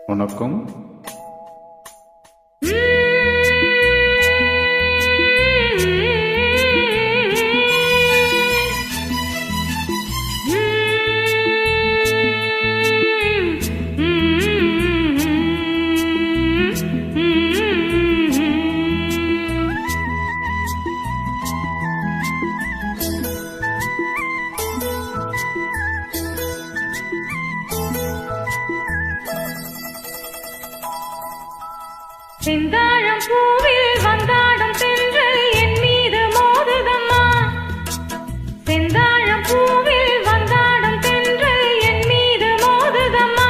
வணக்கம். செந்தாழம் பூவில் வந்தாடும் தென்றல் என் மீது மோதுதம்மா. செந்தாழம் பூவில் வந்தாடும் தென்றல் என் மீது மோதுதம்மா.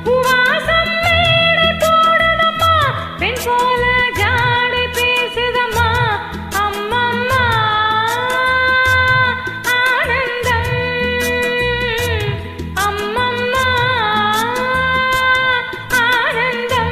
பூவாசம் மேடை போடுதம்மா, பெண் போல ஜாடை பேசுதம்மா. அம்மம்மா ஆனந்தம், அம்மம்மா ஆனந்தம்.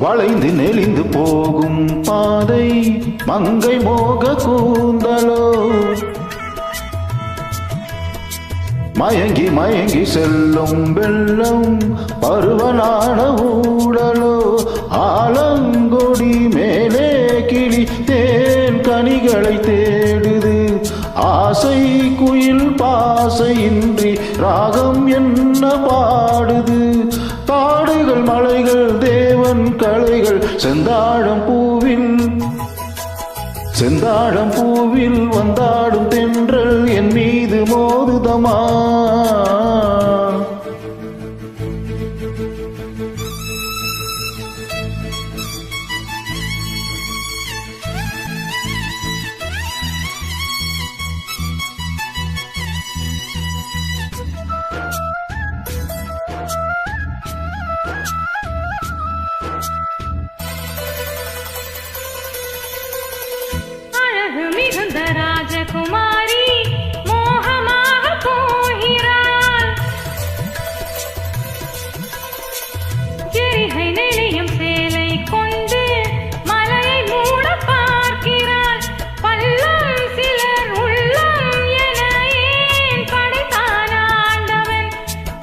வளைந்து நெளிந்து போகும் பாதை மங்கை மோக கூந்தலோ, மயங்கி மயங்கி செல்லும் வெள்ளம் பருவனான ஊடலோ. ஆலங்கொடி மேலே கிளி தேன் கனிகளை தேடுது, ஆசை குயில் பாசையின்றி ராகம் என்ன பாடுது. காடுகள் மலைகள் தேவன் கலைகள் செந்தாழம் பூவில் வந்தாடும் தென்றல் என் மீது மோதுதமா. மிகுந்த ராஜகுமாரி மோகமாக போகிறாள். கிரிகை நெளியும் சேலை கொண்டு மலையை மூட பார்க்கிறாள். பள்ளம் சிலர் உள்ளம் என ஏன் படைத்தான் ஆண்டவன்?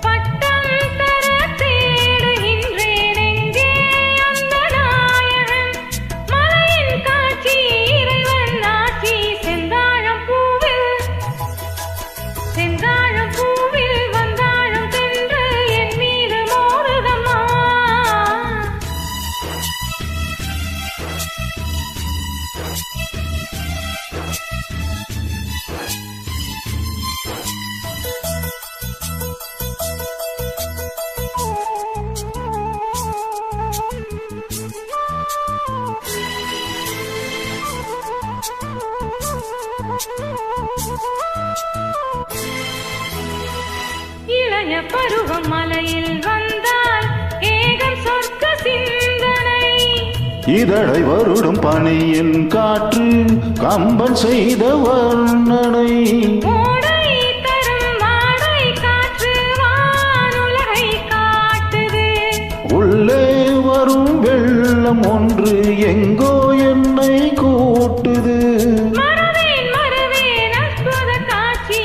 பட்டம் தர தேடுகின்றேன் எங்கே அந்த நாயகன்? மலையின் காட்சி இறைவன் ஆட்சி. செந்தாழம் பூவில் வந்தாடும் தென்றல் என் மீது மோதுதம்மா. இளைய பருவம் மலையில் வந்தால் ஏகம் சொர்க்க சிந்தனை. இதழை வருடும் பனியின் காற்று கம்பன் செய்த வர்ணனை. ஓடை தரும் மாடை காற்று வானுலகை காட்டுது. உள்ளே வரும் வெள்ளம் ஒன்று எங்கோ என்னை கூட்டுது. மறவேன் அற்புத காட்சி.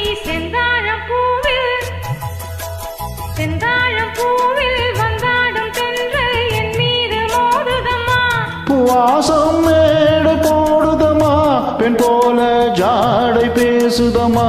செந்தாழம் பூவில் வந்தாடும் தென்றல் என் மீது மோதுதம்மா. பூவாசம் மேடை போடுதமா, பெண் போல ஜாடை பேசுதமா.